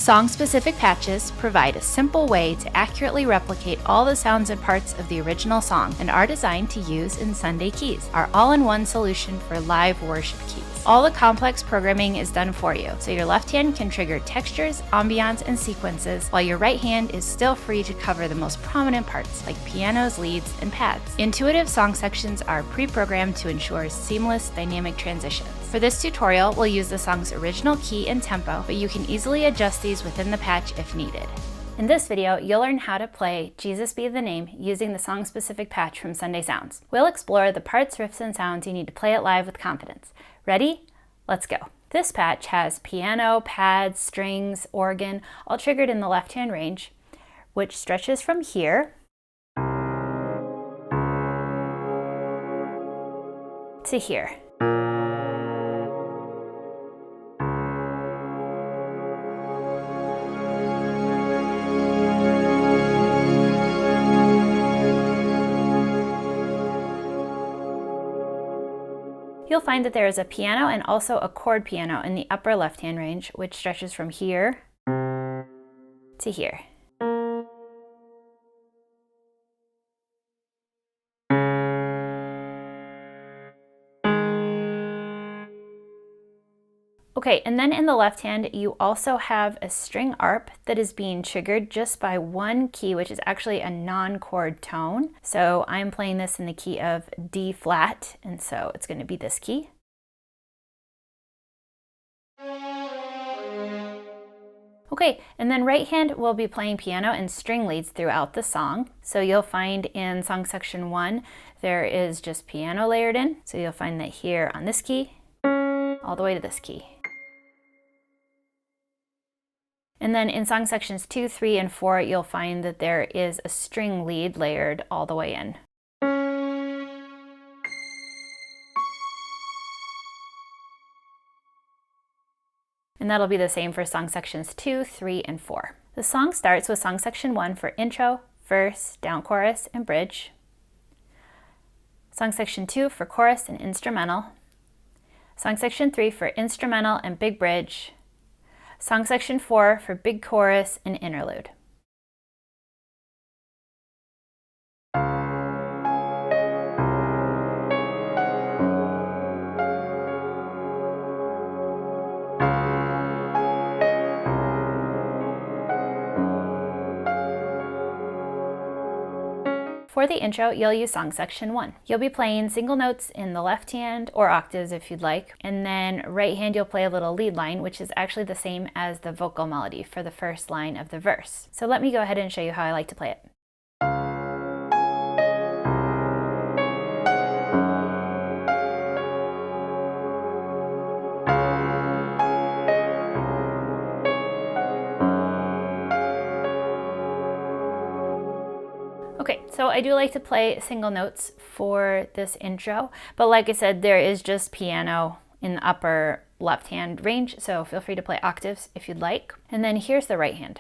Song-specific patches provide a simple way to accurately replicate all the sounds and parts of the original song and are designed to use in Sunday Keys, our all-in-one solution for live worship keys. All the complex programming is done for you, so your left hand can trigger textures, ambiance, and sequences, while your right hand is still free to cover the most prominent parts, like pianos, leads, and pads. Intuitive song sections are pre-programmed to ensure seamless, dynamic transitions. For this tutorial, we'll use the song's original key and tempo, but you can easily adjust these within the patch if needed. In this video, you'll learn how to play Jesus Be the Name using the song-specific patch from Sunday Sounds. We'll explore the parts, riffs, and sounds you need to play it live with confidence. Ready? Let's go. This patch has piano, pads, strings, organ, all triggered in the left-hand range, which stretches from here to here. You'll find that there is a piano and also a chord piano in the upper left-hand range, which stretches from here to here. Okay, and then in the left hand, you also have a string arp that is being triggered just by one key, which is actually a non-chord tone. So I'm playing this in the key of D flat, and so it's going to be this key. Okay, and then right hand will be playing piano and string leads throughout the song. So you'll find in song section 1, there is just piano layered in. So you'll find that here on this key, all the way to this key. And then in song sections 2, 3, and 4, you'll find that there is a string lead layered all the way in. And that'll be the same for song sections 2, 3, and 4. The song starts with song section 1 for intro, verse, down chorus, and bridge. Song section 2 for chorus and instrumental. Song section 3 for instrumental and big bridge. Song section 4 for big chorus and interlude. For the intro, you'll use song section 1. You'll be playing single notes in the left hand, or octaves if you'd like, and then right hand you'll play a little lead line, which is actually the same as the vocal melody for the first line of the verse. So let me go ahead and show you how I like to play it. Okay, so I do like to play single notes for this intro, but like I said, there is just piano in the upper left-hand range, so feel free to play octaves if you'd like. And then here's the right hand.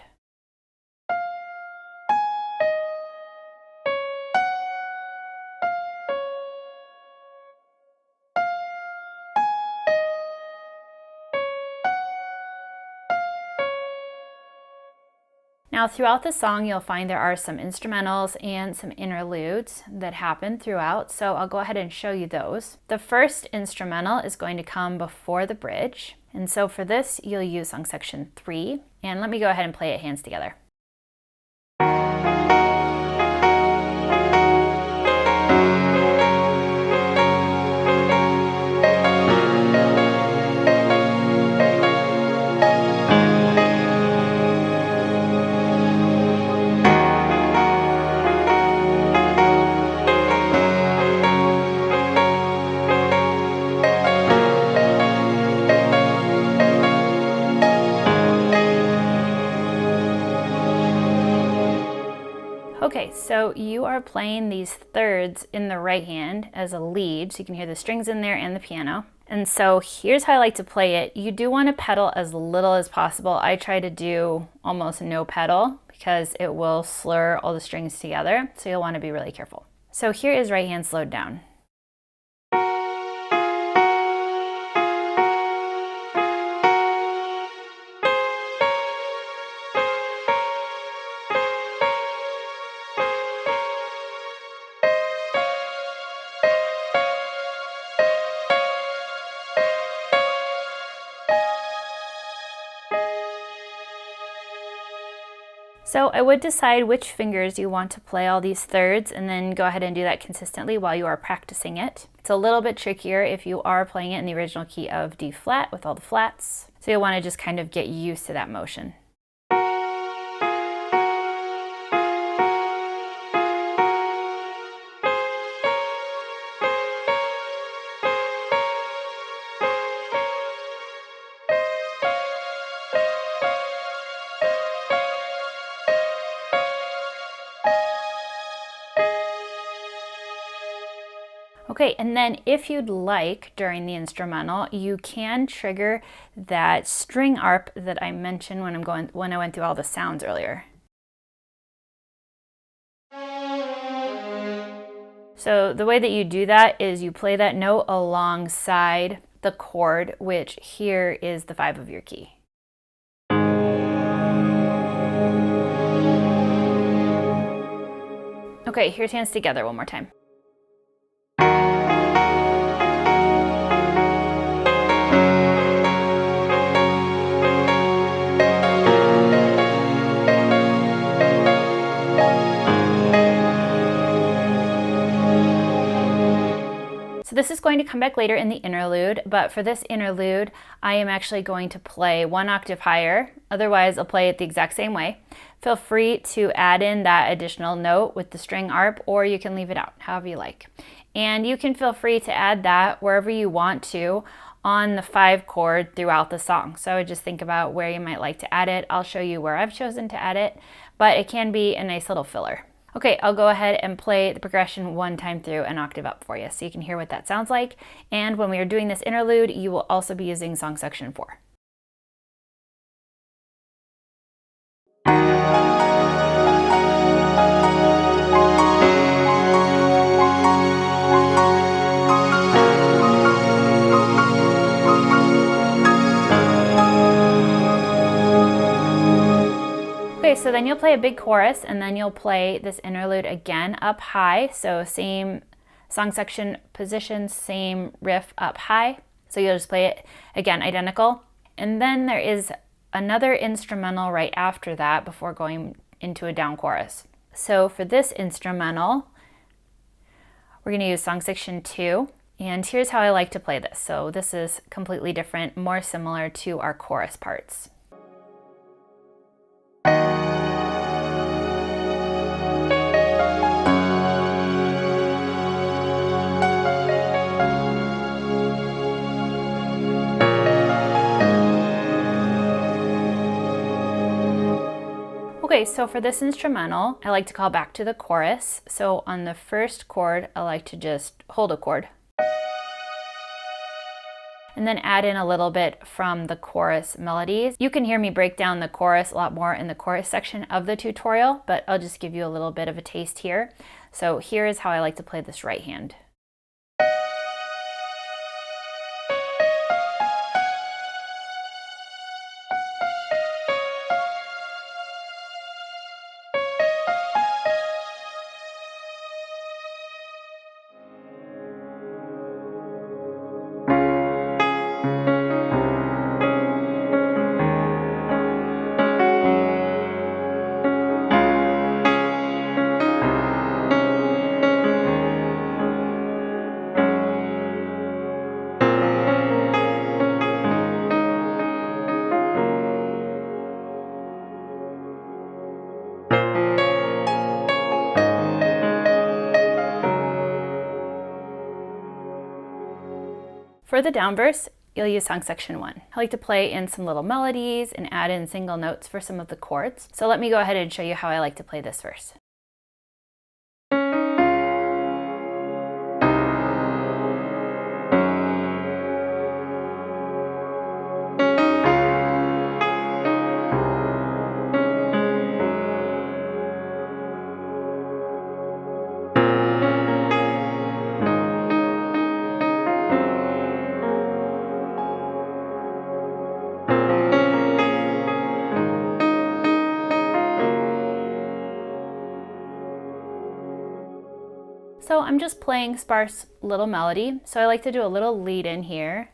Now throughout the song, you'll find there are some instrumentals and some interludes that happen throughout, so I'll go ahead and show you those. The first instrumental is going to come before the bridge, and so for this, you'll use song section 3, and let me go ahead and play it hands together. Okay, so you are playing these thirds in the right hand as a lead, so you can hear the strings in there and the piano. And so here's how I like to play it. You do want to pedal as little as possible. I try to do almost no pedal because it will slur all the strings together, so you'll want to be really careful. So here is right hand slowed down. So I would decide which fingers you want to play all these thirds and then go ahead and do that consistently while you are practicing it. It's a little bit trickier if you are playing it in the original key of D flat with all the flats. So you'll want to just kind of get used to that motion. Okay, and then if you'd like, during the instrumental, you can trigger that string arp that I mentioned when I went through all the sounds earlier. So the way that you do that is you play that note alongside the chord, which here is the 5 of your key. Okay, here's hands together one more time. So this is going to come back later in the interlude, but for this interlude, I am actually going to play 1 octave higher. Otherwise, I'll play it the exact same way. Feel free to add in that additional note with the string arp, or you can leave it out, however you like. And you can feel free to add that wherever you want to on the 5 chord throughout the song. So I would just think about where you might like to add it. I'll show you where I've chosen to add it, but it can be a nice little filler. Okay, I'll go ahead and play the progression 1 time through an octave up for you so you can hear what that sounds like. And when we are doing this interlude, you will also be using song section 4. Okay, so then you'll play a big chorus and then you'll play this interlude again up high. So same song section position, same riff up high. So you'll just play it again, identical. And then there is another instrumental right after that before going into a down chorus. So for this instrumental, we're going to use song section 2. And here's how I like to play this. So this is completely different, more similar to our chorus parts. Okay, so for this instrumental, I like to call back to the chorus. So on the first chord, I like to just hold a chord. And then add in a little bit from the chorus melodies. You can hear me break down the chorus a lot more in the chorus section of the tutorial, but I'll just give you a little bit of a taste here. So here is how I like to play this right hand. For the down verse, you'll use song section 1. I like to play in some little melodies and add in single notes for some of the chords. So let me go ahead and show you how I like to play this verse. So I'm just playing sparse little melody. So I like to do a little lead in here.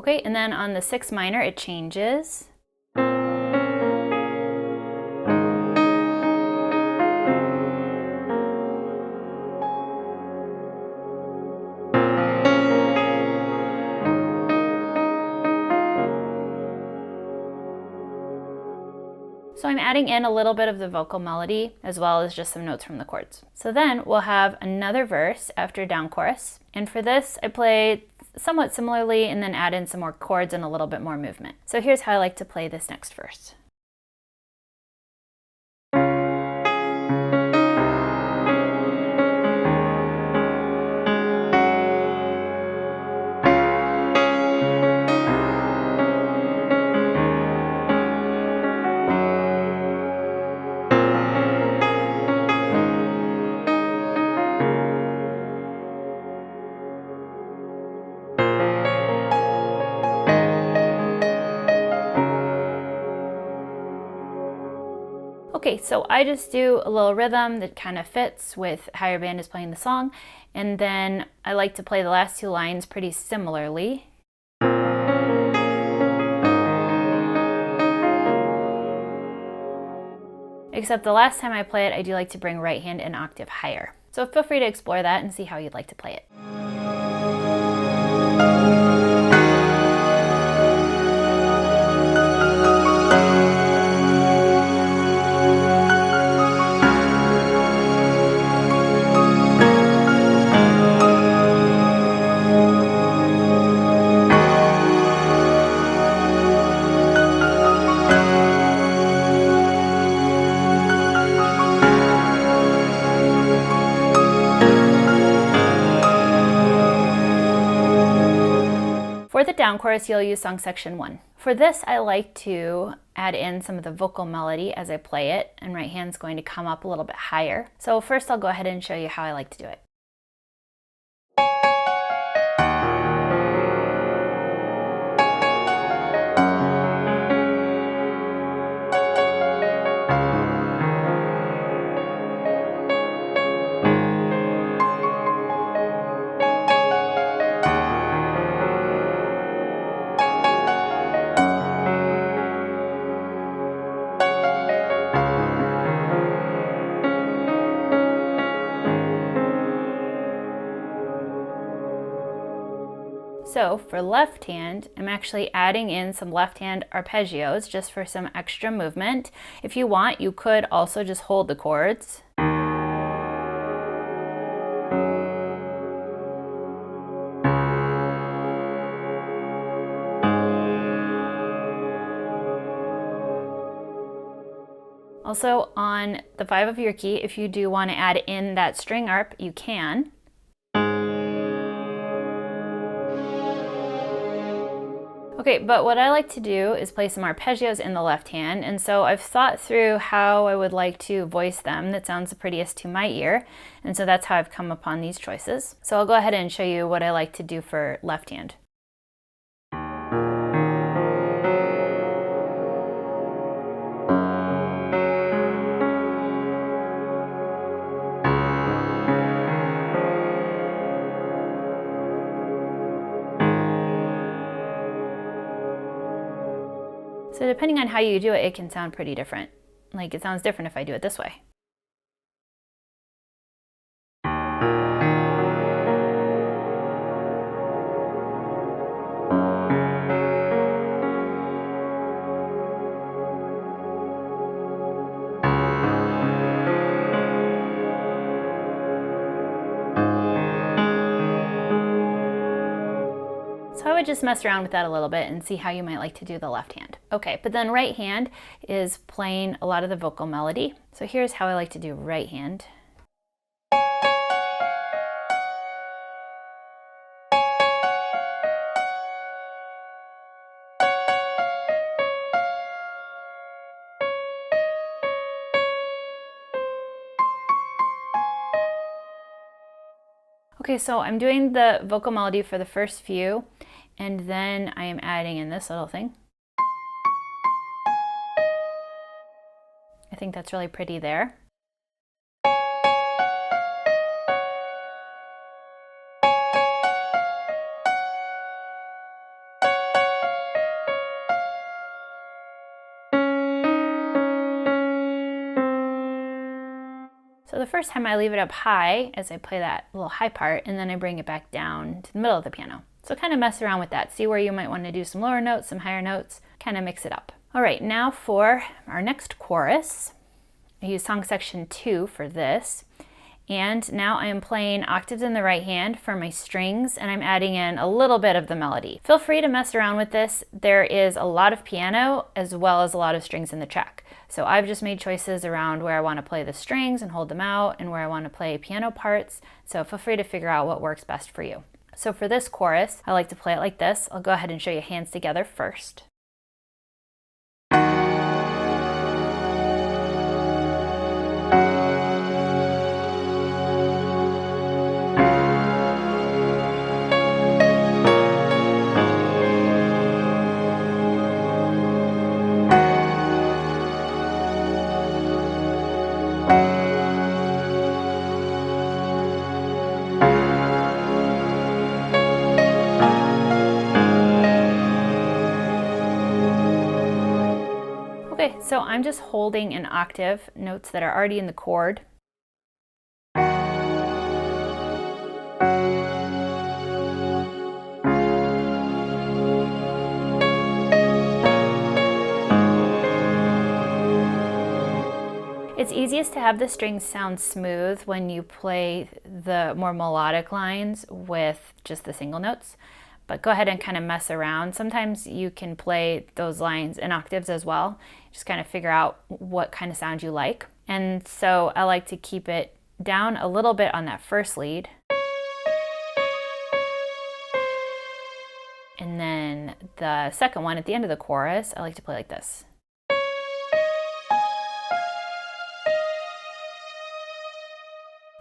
Okay, and then on the 6 minor, it changes. So I'm adding in a little bit of the vocal melody as well as just some notes from the chords. So then we'll have another verse after down chorus. And for this, I play somewhat similarly and then add in some more chords and a little bit more movement. So here's how I like to play this next verse. Okay, so I just do a little rhythm that kind of fits with how your band is playing the song, and then I like to play the last 2 lines pretty similarly. Except the last time I play it, I do like to bring right hand an octave higher. So feel free to explore that and see how you'd like to play it. For the down chorus, you'll use song section 1. For this, I like to add in some of the vocal melody as I play it, and right hand's going to come up a little bit higher. So first I'll go ahead and show you how I like to do it. So for left hand, I'm actually adding in some left hand arpeggios just for some extra movement. If you want, you could also just hold the chords. Also on the 5 of your key, if you do want to add in that string arp, you can. Okay, but what I like to do is play some arpeggios in the left hand, and so I've thought through how I would like to voice them that sounds the prettiest to my ear, and so that's how I've come upon these choices. So I'll go ahead and show you what I like to do for left hand. So depending on how you do it, it can sound pretty different. Like it sounds different if I do it this way. So I would just mess around with that a little bit and see how you might like to do the left hand. Okay, but then right hand is playing a lot of the vocal melody. So here's how I like to do right hand. Okay, so I'm doing the vocal melody for the first few, and then I am adding in this little thing. I think that's really pretty there. So the first time I leave it up high as I play that little high part, and then I bring it back down to the middle of the piano. So kind of mess around with that. See where you might want to do some lower notes, some higher notes, kind of mix it up. All right, now for our next chorus. I use song section 2 for this. And now I am playing octaves in the right hand for my strings, and I'm adding in a little bit of the melody. Feel free to mess around with this. There is a lot of piano as well as a lot of strings in the track. So I've just made choices around where I want to play the strings and hold them out and where I want to play piano parts. So feel free to figure out what works best for you. So for this chorus, I like to play it like this. I'll go ahead and show you hands together first. Okay, so I'm just holding an octave, notes that are already in the chord. It's easiest to have the strings sound smooth when you play the more melodic lines with just the single notes. But go ahead and kind of mess around. Sometimes you can play those lines in octaves as well. Just kind of figure out what kind of sound you like. And so I like to keep it down a little bit on that first lead. And then the second one at the end of the chorus, I like to play like this.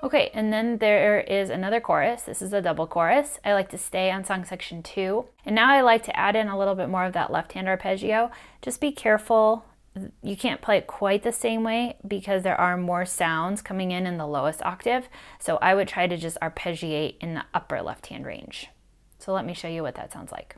Okay, and then there is another chorus. This is a double chorus. I like to stay on song section 2. And now I like to add in a little bit more of that left-hand arpeggio. Just be careful. You can't play it quite the same way because there are more sounds coming in the lowest octave. So I would try to just arpeggiate in the upper left-hand range. So let me show you what that sounds like.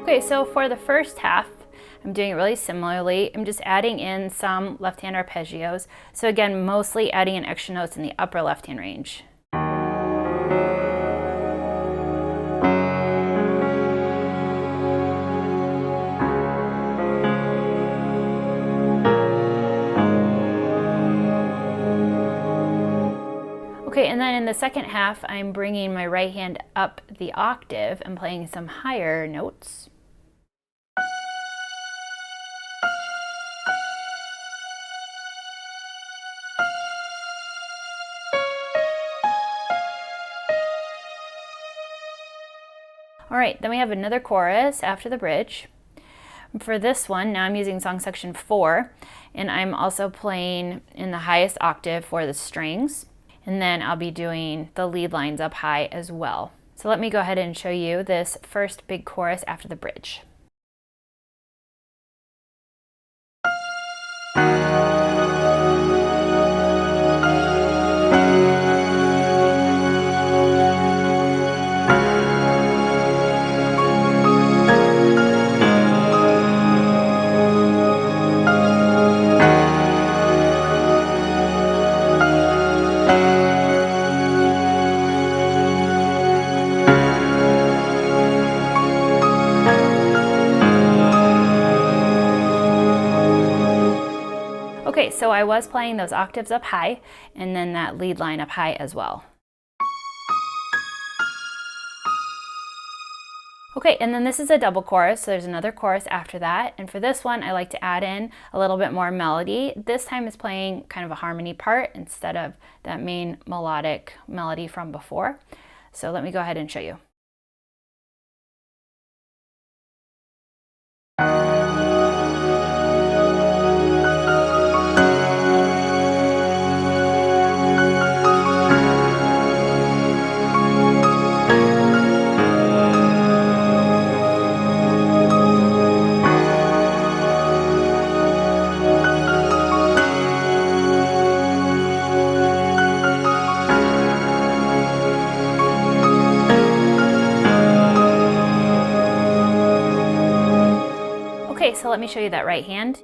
Okay, so for the first half, I'm doing it really similarly. I'm just adding in some left-hand arpeggios. So again, mostly adding in extra notes in the upper left-hand range. Okay, and then in the second half, I'm bringing my right hand up the octave and playing some higher notes. All right, then we have another chorus after the bridge. For this one, now I'm using song section 4, and I'm also playing in the highest octave for the strings, and then I'll be doing the lead lines up high as well. So let me go ahead and show you this first big chorus after the bridge. Okay, so I was playing those octaves up high and then that lead line up high as well. Okay, and then this is a double chorus, so there's another chorus after that. And for this one, I like to add in a little bit more melody. This time it's playing kind of a harmony part instead of that main melodic melody from before. So let me go ahead and show you. let me show you that right hand.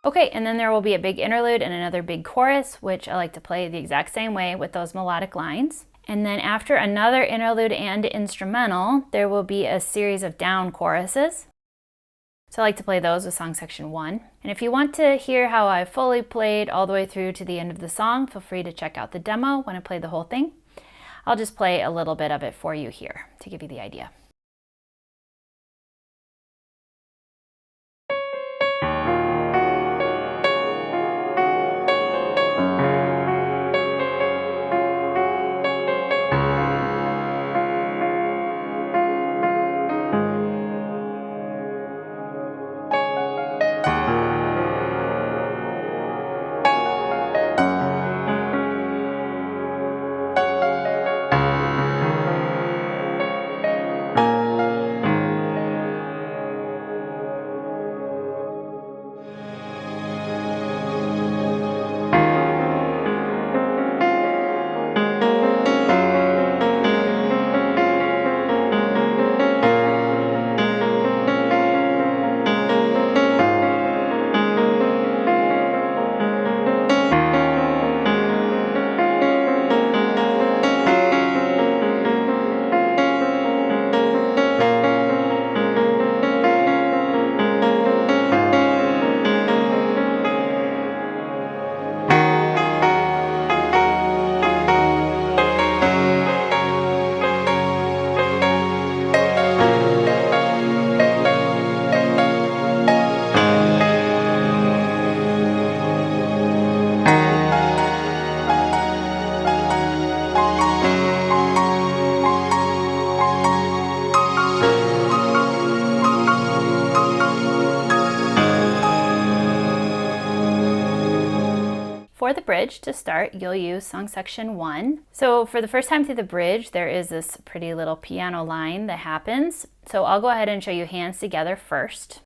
Okay, and then there will be a big interlude and another big chorus, which I like to play the exact same way with those melodic lines. And then after another interlude and instrumental, there will be a series of down choruses. So I like to play those with song section 1. And if you want to hear how I fully played all the way through to the end of the song, feel free to check out the demo when I play the whole thing. I'll just play a little bit of it for you here to give you the idea. For the bridge to start, you'll use song section 1. So for the first time through the bridge, there is this pretty little piano line that happens. So I'll go ahead and show you hands together first.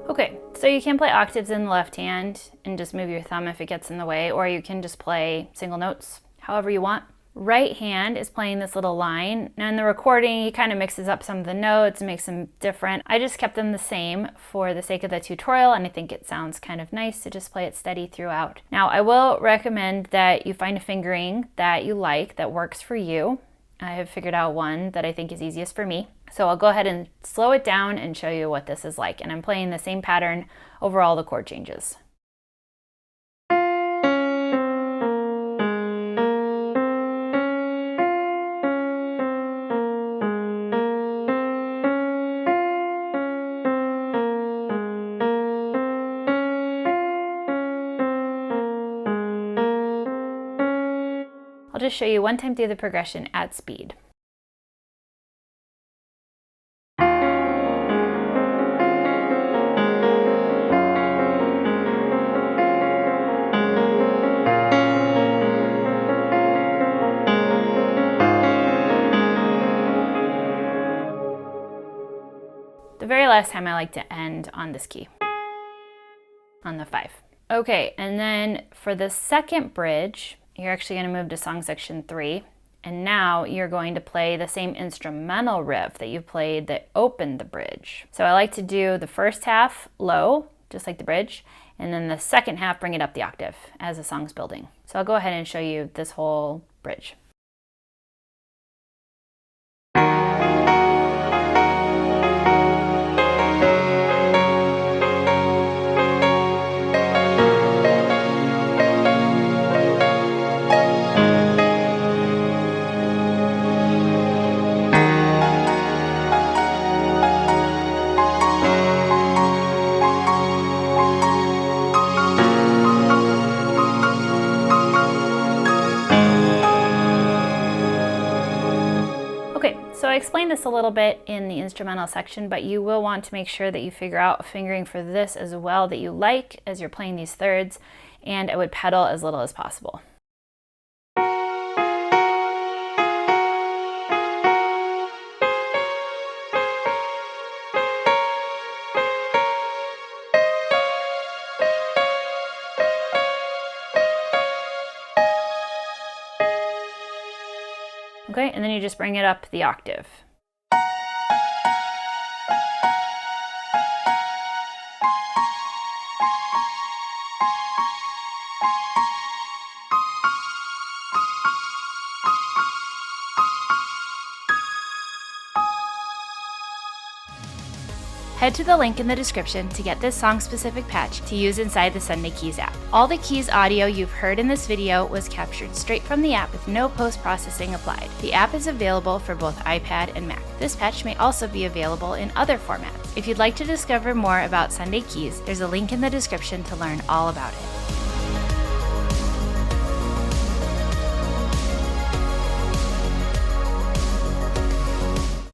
Okay, so you can play octaves in the left hand and just move your thumb if it gets in the way, or you can just play single notes however you want. Right hand is playing this little line. Now in the recording, he kind of mixes up some of the notes, makes them different. I just kept them the same for the sake of the tutorial, and I think it sounds kind of nice to just play it steady throughout. Now I will recommend that you find a fingering that you like, that works for you. I have figured out one that I think is easiest for me. So I'll go ahead and slow it down and show you what this is like. And I'm playing the same pattern over all the chord changes. I'll just show you one time through the progression at speed. The very last time I like to end on this key, on the 5. Okay, and then for the second bridge, you're actually going to move to song section 3, and now you're going to play the same instrumental riff that you played that opened the bridge. So I like to do the first half low, just like the bridge, and then the second half bring it up the octave as the song's building. So I'll go ahead and show you this whole bridge. I explained this a little bit in the instrumental section, but you will want to make sure that you figure out a fingering for this as well that you like as you're playing these thirds, and I would pedal as little as possible. Okay, and then you just bring it up the octave. Head to the link in the description to get this song-specific patch to use inside the Sunday Keys app. All the Keys audio you've heard in this video was captured straight from the app with no post-processing applied. The app is available for both iPad and Mac. This patch may also be available in other formats. If you'd like to discover more about Sunday Keys, there's a link in the description to learn all about it.